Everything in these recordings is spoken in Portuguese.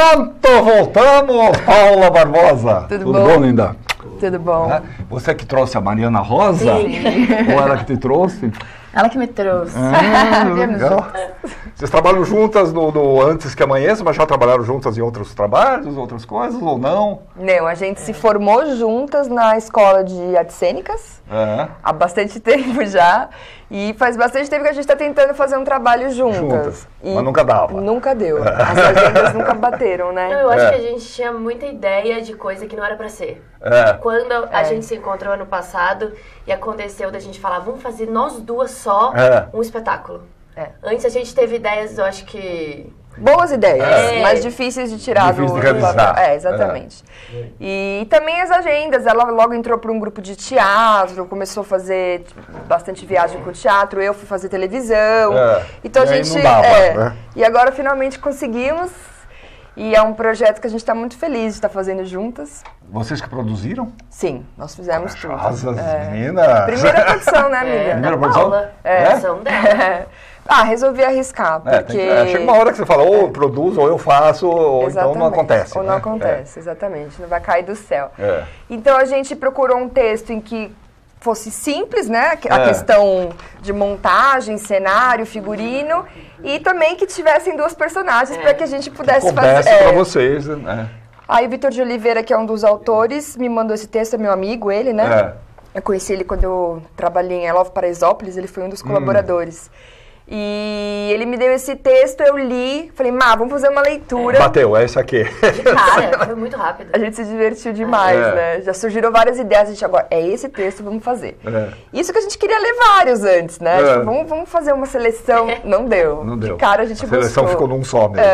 Pronto, voltamos, Paula Barbosa. Tudo bom? Bom, linda? Tudo bom. Você que trouxe a Mariana Rosa? Sim. Ou ela que te trouxe? Ela que me trouxe. Legal. Vocês trabalham juntas no Antes que Amanheça, mas já trabalharam juntas em outros trabalhos, outras coisas, ou não? Não, a gente se formou juntas na escola de artes cênicas, há bastante tempo já, e faz bastante tempo que a gente está tentando fazer um trabalho juntas. Mas nunca dava. Nunca deu. As agendas nunca bateram, né? Não, eu acho que a gente tinha muita ideia de coisa que não era pra ser. Quando a gente se encontrou ano passado e aconteceu da gente falar, vamos fazer nós duas só um espetáculo. Antes a gente teve ideias, eu acho que... Boas ideias, mas difíceis de tirar Difícil de realizar. Exatamente. E também as agendas, ela logo entrou para um grupo de teatro, começou a fazer bastante viagem com o teatro, eu fui fazer televisão. Então e a aí gente... não dava, né? E agora finalmente conseguimos, e é um projeto que a gente está muito feliz de estar fazendo juntas. Vocês que produziram? Sim, nós fizemos tudo. Arrasas, meninas! Primeira produção, né, amiga? Primeira produção? Paula, produção dela. Resolvi arriscar, porque... chega uma hora que você fala, ou eu produzo, ou eu faço, ou então não acontece. Ou não acontece, exatamente, não vai cair do céu. Então a gente procurou um texto em que fosse simples, né, a questão de montagem, cenário, figurino, e também que tivessem duas personagens para que a gente pudesse fazer... para vocês, né? Aí o Vitor de Oliveira, que é um dos autores, me mandou esse texto, é meu amigo, ele, né? Eu conheci ele quando eu trabalhei em Elófio Paraisópolis, ele foi um dos colaboradores. E ele me deu esse texto, eu li, falei, vamos fazer uma leitura. Bateu, é isso aqui. De cara, foi muito rápido. A gente se divertiu demais, né? Já surgiram várias ideias, a gente agora, é esse texto, vamos fazer. Isso que a gente queria ler vários antes, né? Tipo, vamos fazer uma seleção. Não deu. Não deu. De cara a gente buscou. A seleção ficou num só mesmo.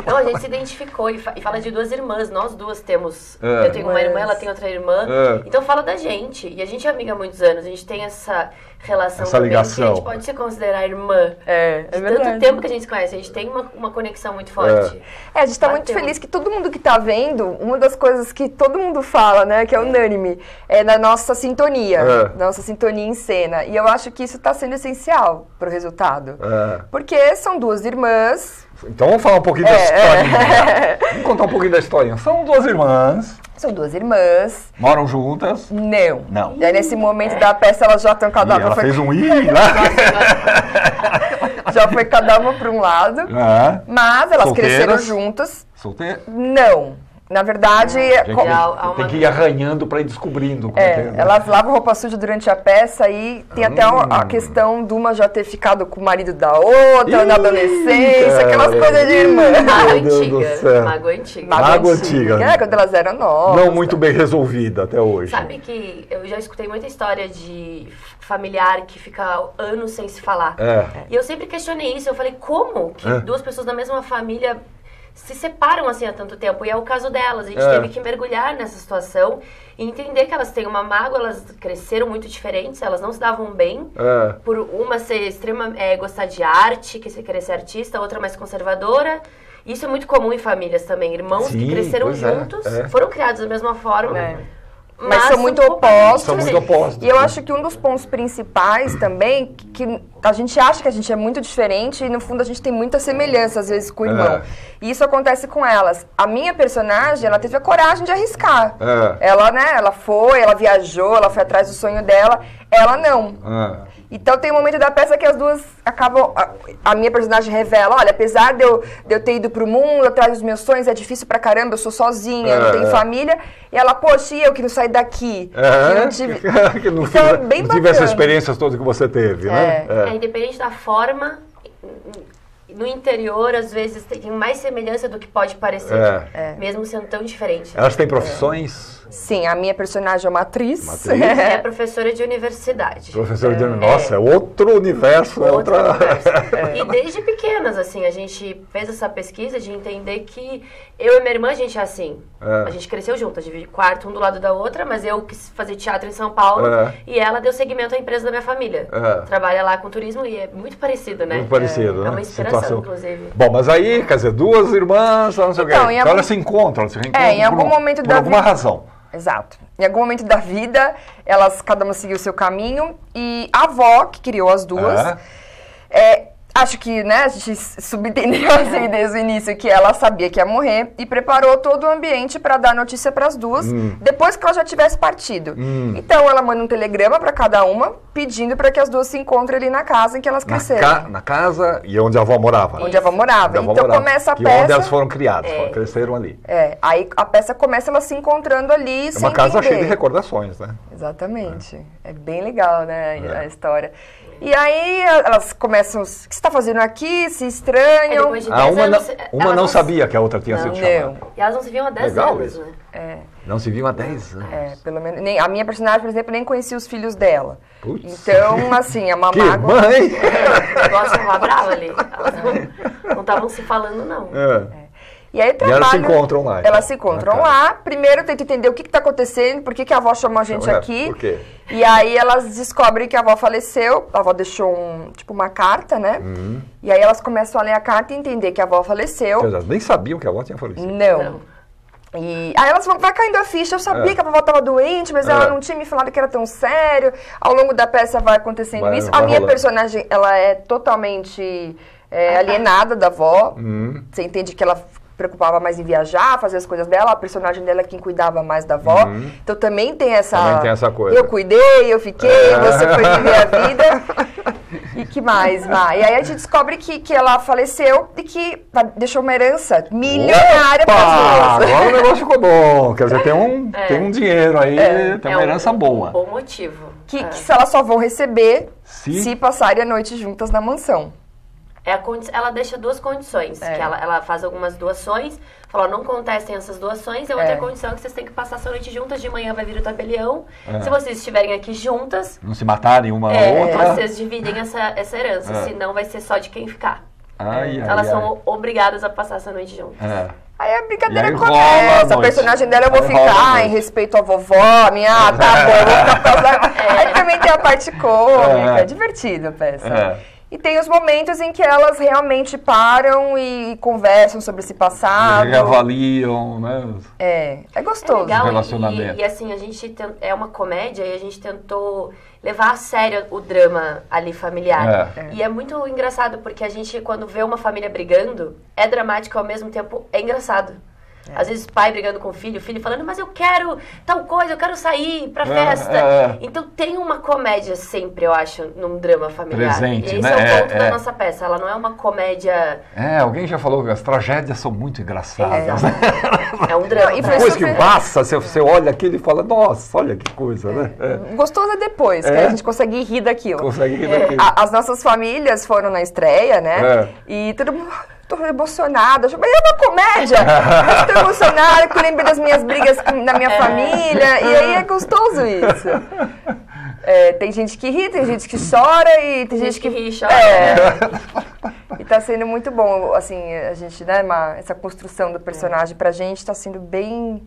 Não, a gente se identificou e fala de duas irmãs. Nós duas temos... Eu tenho uma irmã, ela tem outra irmã. Então fala da gente. E a gente é amiga há muitos anos. A gente tem essa relação essa também ligação. que a gente pode se considerar irmã. De verdade. tanto tempo que a gente se conhece. A gente tem uma conexão muito forte. A gente tá muito feliz que todo mundo que tá vendo, uma das coisas que todo mundo fala, né, que é unânime, é na nossa sintonia. Nossa sintonia em cena. E eu acho que isso tá sendo essencial pro resultado. Porque são duas irmãs. Então vamos falar um pouquinho da historinha. Vamos contar um pouquinho da historinha. São duas irmãs. São duas irmãs. Moram juntas? Não. E aí nesse momento da peça elas já estão cada uma... Ela fez um lá. Já foi cada uma para um lado. Mas elas cresceram juntas. Solteiras? Não. Na verdade... Tem que ir arranhando para ir descobrindo. Elas lavam roupa suja durante a peça e tem até a questão de uma já ter ficado com o marido da outra na adolescência, aquelas coisas de irmã. Mágoa antiga. Quando elas eram novas. Não muito bem resolvida até hoje. Sabe que eu já escutei muita história de familiar que fica anos sem se falar. E eu sempre questionei isso. Eu falei, como que duas pessoas da mesma família se separam assim há tanto tempo? E é o caso delas. A gente teve que mergulhar nessa situação e entender que elas têm uma mágoa, elas cresceram muito diferentes, elas não se davam bem. Por uma ser gostar de arte, querer ser artista, outra mais conservadora. Isso é muito comum em famílias também. Irmãos que cresceram juntos, foram criados da mesma forma. Mas são muito opostos. São muito opostos. E eu acho que um dos pontos principais também, que a gente acha que a gente é muito diferente e no fundo a gente tem muita semelhança às vezes com o irmão. E isso acontece com elas. A minha personagem, ela teve a coragem de arriscar. Ela, ela viajou, ela foi atrás do sonho dela. Ela não. Então tem um momento da peça que as duas acabam... A minha personagem revela, olha, apesar de eu ter ido pro mundo, atrás dos meus sonhos, é difícil pra caramba, eu sou sozinha, eu não tenho família. E ela, poxa, e eu que não saí daqui? Que não tive... que não então, é bem tive essas experiências todas que você teve, né? Independente da forma... No interior, às vezes, tem mais semelhança do que pode parecer. Mesmo sendo tão diferente. Elas têm profissões? Sim, a minha personagem é uma atriz. É professora de universidade. Professora de universidade. Nossa, é outro universo. Universo. E desde pequenas, assim, a gente fez essa pesquisa de entender que eu e minha irmã, a gente é assim. A gente cresceu juntas, divide quarto um do lado da outra, mas eu quis fazer teatro em São Paulo e ela deu seguimento à empresa da minha família. Trabalha lá com turismo e é muito parecido, né? Muito parecido, né? É uma inspiração, inclusive. Bom, mas aí, quer dizer, duas irmãs, não sei o quê. Então elas se encontram, elas se reencontram em algum momento por alguma razão. Exato. Em algum momento da vida, cada uma seguiu o seu caminho. E a avó, que criou as duas, Acho que, né, a gente subentendeu assim desde o início que ela sabia que ia morrer e preparou todo o ambiente para dar notícia para as duas depois que ela já tivesse partido. Então ela manda um telegrama para cada uma pedindo para que as duas se encontrem ali na casa em que elas cresceram. Na casa e onde a avó morava. Onde a avó morava. Então começa a peça. Onde elas foram criadas, cresceram ali. Aí a peça começa elas se encontrando ali sem uma casa entender. cheia de recordações, né? Exatamente. É bem legal, né, a história. E aí elas começam, o que você está fazendo aqui? Se estranham. Uma não sabia que a outra tinha sido chamada. E elas não se viam há 10 anos, né? Não se viam há 10 anos. Pelo menos. A minha personagem, por exemplo, nem conhecia os filhos dela. Putz. Então, assim, é uma que mágoa. Mãe! O negócio tava bravo ali. Elas não estavam se falando, não. E aí elas se encontram lá. Elas se encontram lá. Primeiro tenta entender o que está acontecendo, por que a avó chamou a gente aqui. Por quê? E aí elas descobrem que a avó faleceu. A avó deixou uma carta, né? E aí elas começam a ler a carta e entender que a avó faleceu. Elas nem sabiam que a avó tinha falecido. Não. E aí elas vai caindo a ficha. Eu sabia que a vovó estava doente, mas ela não tinha me falado que era tão sério. Ao longo da peça vai acontecendo isso. A minha personagem, ela é totalmente alienada da avó. Você entende que ela preocupava mais em viajar, fazer as coisas dela. A personagem dela é quem cuidava mais da avó. Então também tem essa coisa. Eu cuidei, eu fiquei, você foi viver a vida. E que mais, Má? E aí a gente descobre que ela faleceu e que deixou uma herança milionária para as duas. Agora o negócio ficou bom. Quer dizer, tem um dinheiro aí, tem uma herança boa. Um bom motivo. Que elas só vão receber se passarem a noite juntas na mansão. Ela deixa duas condições, que ela faz algumas doações, fala, não contestem essas doações, e a outra condição é que vocês têm que passar essa noite juntas, de manhã vai vir o tabelião, se vocês estiverem aqui juntas... Não se matarem uma a outra. Vocês dividem essa herança, senão vai ser só de quem ficar. Elas são obrigadas a passar essa noite juntas. Aí a brincadeira começa, a personagem dela eu vou ficar em respeito à vovó, tá bom, eu vou ficar por causa da... Aí também tem a parte cômica, é divertida a peça. E tem os momentos em que elas realmente param e conversam sobre esse passado. E avaliam, né? É gostoso. É legal, relacionamento. E assim, a gente é uma comédia e a gente tentou levar a sério o drama ali familiar. E é muito engraçado porque a gente, quando vê uma família brigando, é dramático ao mesmo tempo é engraçado. Às vezes pai brigando com o filho falando, mas eu quero tal coisa, eu quero sair pra festa. Então tem uma comédia sempre, eu acho, num drama familiar. Presente, e esse né? é o ponto da nossa peça. Ela não é uma comédia... Alguém já falou que as tragédias são muito engraçadas. É um drama. E depois que passa, você olha aquilo e fala, nossa, olha que coisa, né? Gostoso é depois, que a gente consegue rir daquilo. Consegue rir daquilo. As nossas famílias foram na estreia, né? E todo mundo... Tô emocionada, mas é uma comédia. Eu tô emocionada, que eu lembrei das minhas brigas na minha família. E aí é gostoso isso. Tem gente que ri, tem gente que chora e tem gente que ri e chora. E tá sendo muito bom, assim, a gente, né, essa construção do personagem pra gente tá sendo bem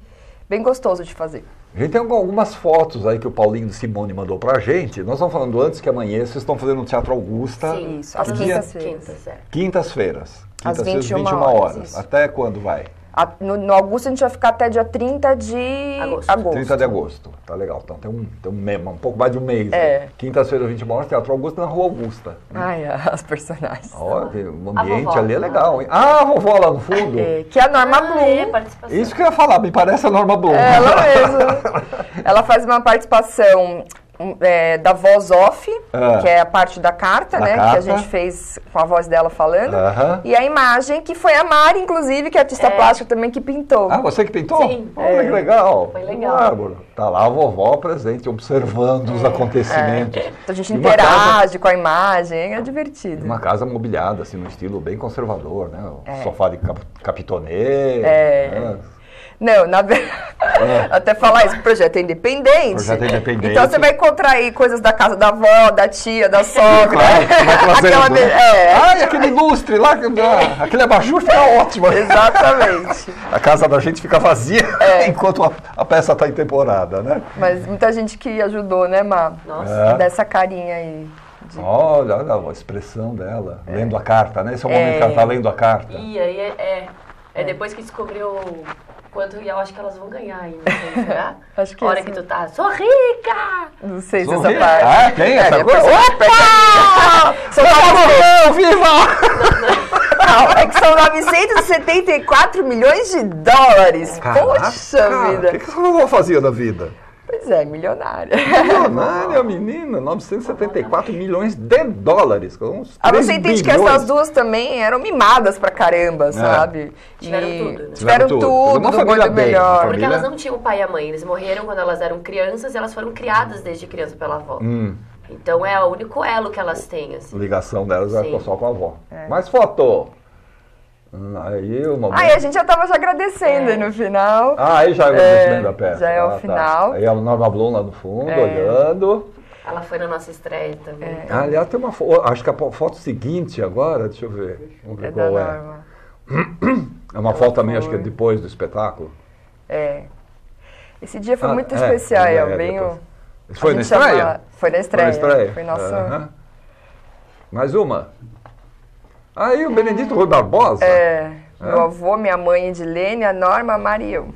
gostoso de fazer. A gente tem algumas fotos aí que o Paulinho de Simone mandou pra gente. Nós estamos falando antes que amanhã vocês estão fazendo no Teatro Augusta. Sim, isso, às quintas-feiras. Quintas-feiras. Às 21 horas. Até quando vai? No Augusto a gente vai ficar até dia 30 de agosto. 30 de agosto. Tá legal. Então tem um pouco mais de um mês. Quintas-feiras, 21 horas, Teatro Augusta, na Rua Augusta. As personagens. O ambiente ali é legal, hein? A vovó lá no fundo. Que é a Norma Bloom. Isso que eu ia falar, me parece a Norma Bloom. Ela mesma. Ela faz uma participação... da voz off, que é a parte da carta, né? Que a gente fez com a voz dela falando. E a imagem, que foi a Mari, inclusive, que é artista plástica também, que pintou. Você que pintou? Sim. Olha que legal. Foi legal. Bárbaro. Tá lá a vovó presente, observando os acontecimentos. Então a gente interage com a imagem, é divertido. Uma casa mobiliada, assim, no estilo bem conservador, né? O sofá de capitonê. Não, até falar isso, projeto é independente. Projeto é independente. Então você vai encontrar aí coisas da casa da avó, da tia, da sogra. Claro, você vai trazendo. Aquele lustre lá, aquele abajur fica ótimo. Exatamente. A casa da gente fica vazia enquanto a peça está em temporada, né? Mas muita gente que ajudou, né, Má? Nossa. Dessa carinha aí. Olha a expressão dela, lendo a carta, né? Esse é o momento que ela está lendo a carta. E aí depois que descobriu Quanto eu acho que elas vão ganhar ainda, será? Acho que a hora que tu tá, sou rica! Não sei se Sou essa rica. parte. Ah, tem essa coisa? São Não, é que são 974 milhões de dólares. Caraca, Poxa vida. O que essa vovó fazia da vida? Pois é, milionária. Milionária, menina, 974 milhões de dólares. Você entende que essas duas também eram mimadas pra caramba, sabe? Tiveram tudo, né? Tiveram tudo, uma do família muito bem, melhor. Porque elas não tinham o pai e a mãe, eles morreram quando elas eram crianças e elas foram criadas desde criança pela avó. Então é o único elo que elas têm, assim. Ligação delas é só com a avó. Mais foto! Aí a gente já tava agradecendo no final. Aí já é o agradecimento da peça. Já é o final. Aí a Norma Blum lá no fundo, olhando. Ela foi na nossa estreia também. Aliás, tem uma foto, acho que a foto seguinte agora, deixa eu ver. Vamos ver qual é. É uma foto também, acho que é depois do espetáculo. Esse dia foi muito especial, Foi na estreia? Foi na estreia. Foi nosso... Mais uma. Aí o Benedito Rui Barbosa. Meu avô, minha mãe Edilene, a Norma, a Maria e eu.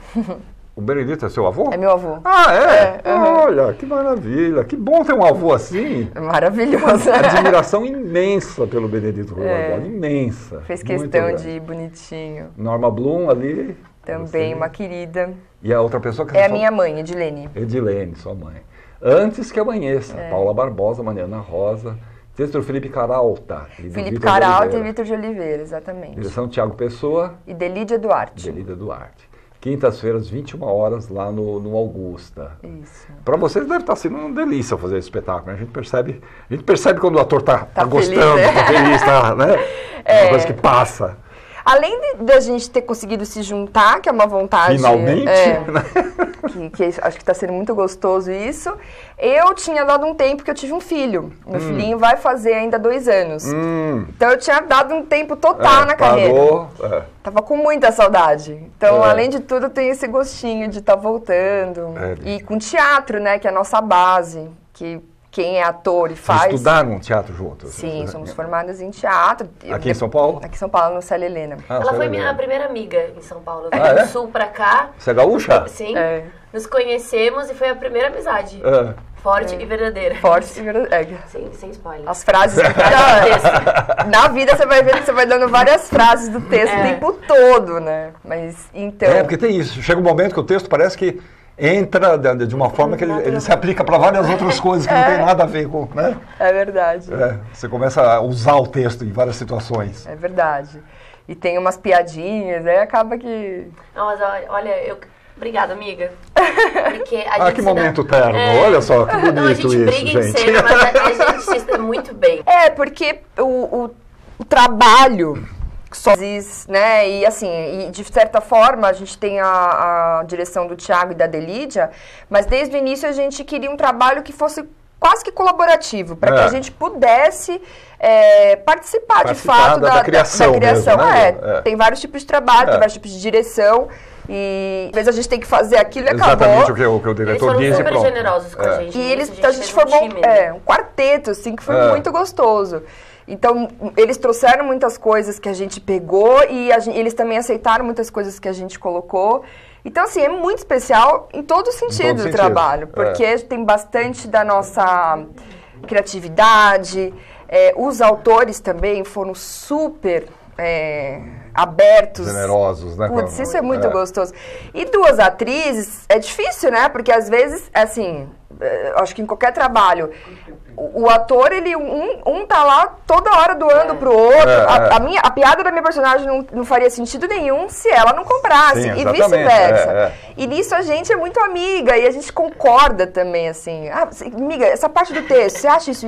O Benedito é seu avô? É meu avô. Ah, é? Olha, que maravilha. Que bom ter um avô assim. Maravilhoso. Uma admiração imensa pelo Benedito Rui Barbosa. Imensa. Fez questão de ir bonitinho. Norma Blum ali. Também, uma querida. E a outra pessoa que é a minha mãe, Edilene. Edilene, sua mãe. Antes que amanheça. Paula Barbosa, Mariana Rosa. Texto do Felipe Caralta. Felipe Caralta e Vitor de Oliveira, exatamente. Direção Tiago Pessoa. E Delídia Duarte. Delídia Duarte. Quintas-feiras, 21 horas, lá no Augusta. Isso. Para vocês deve estar sendo uma delícia fazer esse espetáculo. Né? A gente percebe quando o ator tá gostando, tá feliz, né? É uma coisa que passa. Além de a gente ter conseguido se juntar, que é uma vontade... Finalmente. Que acho que está sendo muito gostoso isso. Eu tinha dado um tempo que eu tive um filho. Meu filhinho vai fazer ainda 2 anos. Então eu tinha dado um tempo total na carreira. Tava com muita saudade. Então, além de tudo, eu tenho esse gostinho de estar voltando. E com teatro, né, que é a nossa base, que... Quem é ator e faz... Vocês estudaram teatro juntos? Sim, somos formadas em teatro. Aqui em São Paulo? Aqui em São Paulo, no Célia Helena. Ela foi minha primeira amiga em São Paulo. Eu vim do sul pra cá. Você é gaúcha? Sim. Nos conhecemos e foi a primeira amizade. Forte e verdadeira. Forte e verdadeira. Sim, sem spoiler. As frases... Na vida você vai vendo que você vai dando várias frases do texto o tempo todo, né? Mas, então... porque tem isso. Chega um momento que o texto parece que entra de uma forma que ele se aplica para várias outras coisas que não tem nada a ver com, né? É verdade. Você começa a usar o texto em várias situações. É verdade. E tem umas piadinhas, aí acaba que... Não, mas olha, obrigada, amiga. Porque a gente que momento terno. Olha só, que bonito isso, gente. A gente briga em cena, mas a gente se está muito bem. Porque o trabalho... né? E assim, de certa forma a gente tem a direção do Thiago e da Delídia, mas desde o início a gente queria um trabalho que fosse quase que colaborativo, para que a gente pudesse participar de fato da criação. Mesmo, né? Tem vários tipos de trabalho, tem vários tipos de direção. E às vezes a gente tem que fazer aquilo e acabou. Exatamente o que o diretor diz e pronto. Eles foram super generosos com a gente. E a gente formou um quarteto, assim, que foi muito gostoso. Então, eles trouxeram muitas coisas que a gente pegou e eles também aceitaram muitas coisas que a gente colocou. Então, assim, é muito especial em todo sentido o trabalho, porque tem bastante da nossa criatividade. Os autores também foram super abertos. Generosos, né? Putz, isso é muito gostoso. E 2 atrizes, é difícil, né? Porque às vezes, assim, acho que em qualquer trabalho, o ator, ele tá lá toda hora doando pro outro. A piada da minha personagem não faria sentido nenhum se ela não comprasse. Sim, e vice-versa. E nisso a gente é muito amiga e a gente concorda também, assim. Amiga, essa parte do texto, você acha isso?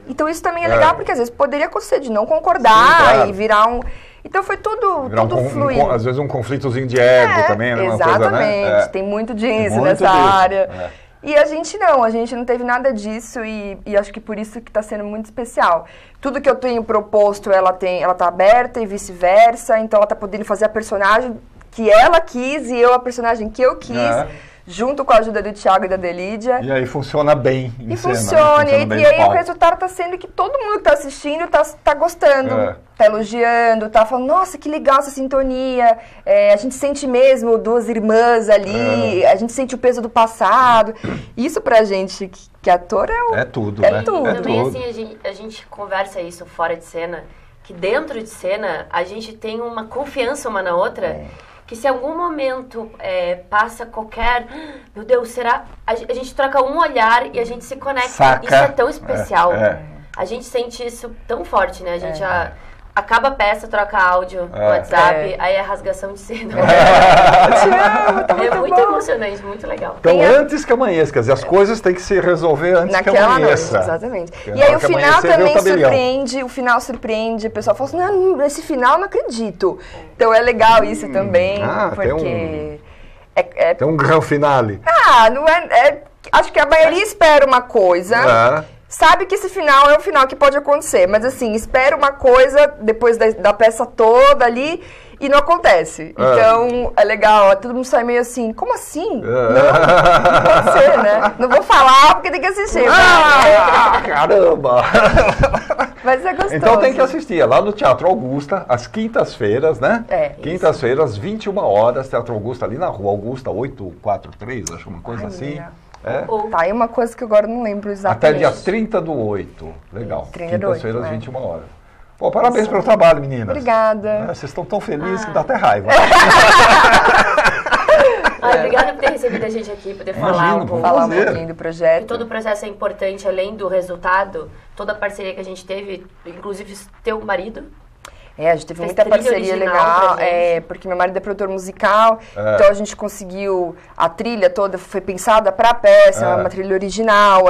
Então isso também é legal, porque às vezes poderia acontecer de não concordar e virar um... Então foi tudo fluido. Às vezes um conflitozinho de ego também, né? Exatamente, coisa, né? tem muito disso nessa área. E a gente não teve nada disso e acho que por isso que está sendo muito especial. Tudo que eu tenho proposto, ela tá aberta e vice-versa, então ela tá podendo fazer a personagem que ela quis e eu a personagem que eu quis. junto com a ajuda do Thiago e da Delídia. E aí funciona bem em e cena. Funciona. E aí o resultado tá sendo que todo mundo que tá assistindo tá gostando, tá elogiando, tá falando, nossa, que legal essa sintonia. A gente sente mesmo duas irmãs ali, a gente sente o peso do passado. Isso pra gente, que ator é tudo, né? É tudo. E também, assim, a gente conversa isso fora de cena, que dentro de cena a gente tem uma confiança uma na outra, que se em algum momento passa qualquer... Meu Deus, será? A gente troca um olhar e a gente se conecta. Saca. Isso é tão especial. A gente sente isso tão forte, né? A gente acaba a peça, troca áudio no WhatsApp, aí é rasgação de cena. É muito emocionante, muito legal. Então, antes que amanheça, quer dizer, as coisas têm que se resolver antes que amanheça. Noite, exatamente. E aí o final também surpreende, o pessoal fala assim, não, esse final eu não acredito. Então é legal isso também, porque... Tem um grande finale. Não acho que a maioria espera uma coisa... Sabe que esse final é um final que pode acontecer, mas assim, espera uma coisa depois da peça toda ali e não acontece. Então, é legal, todo mundo sai meio assim, como assim? Não pode ser, né? Não vou falar porque tem que assistir. Caramba! Mas é gostoso. Então tem que assistir, lá no Teatro Augusta, às quintas-feiras, né? Quintas-feiras, 21 horas, Teatro Augusta, ali na Rua Augusta, 843, acho uma coisa assim. Tá, aí uma coisa que agora eu não lembro exatamente. Até dia 30/8. Legal. 30/8. Quintas-feiras, 21 horas. Pô, parabéns pelo trabalho, meninas. Obrigada. Vocês estão tão felizes que dá até raiva. Obrigada por ter recebido a gente aqui, poder falar um pouquinho do projeto. E todo o processo é importante, além do resultado, toda a parceria que a gente teve, inclusive teu marido. A gente teve muita parceria legal, porque meu marido é produtor musical, então a gente conseguiu, a trilha toda foi pensada para a peça, uma trilha original,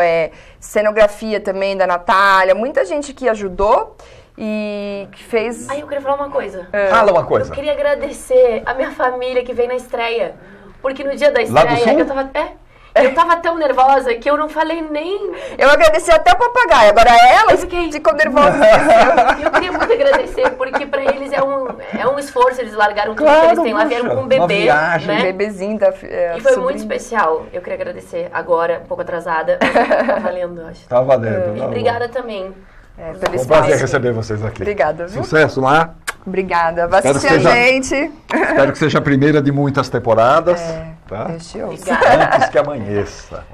cenografia também da Natália, muita gente que ajudou e que fez... Eu queria falar uma coisa. Fala uma coisa. Eu queria agradecer a minha família que veio na estreia, porque no dia da estreia eu tava tão nervosa que eu não falei nem... Eu agradeci até o papagaio, agora ela ficou nervosa. Eu queria muito agradecer, porque pra eles é um esforço, eles largaram tudo que eles têm lá, vieram com um bebê, viagem, né? Um bebezinho da E foi muito especial. Eu queria agradecer agora, um pouco atrasada, tá valendo, acho. Tá valendo. E obrigada também. Foi um prazer receber vocês aqui. Obrigada, viu? Sucesso lá. Obrigada. Vai assistir a gente. Espero que seja a primeira de muitas temporadas. Tá? Antes que amanheça.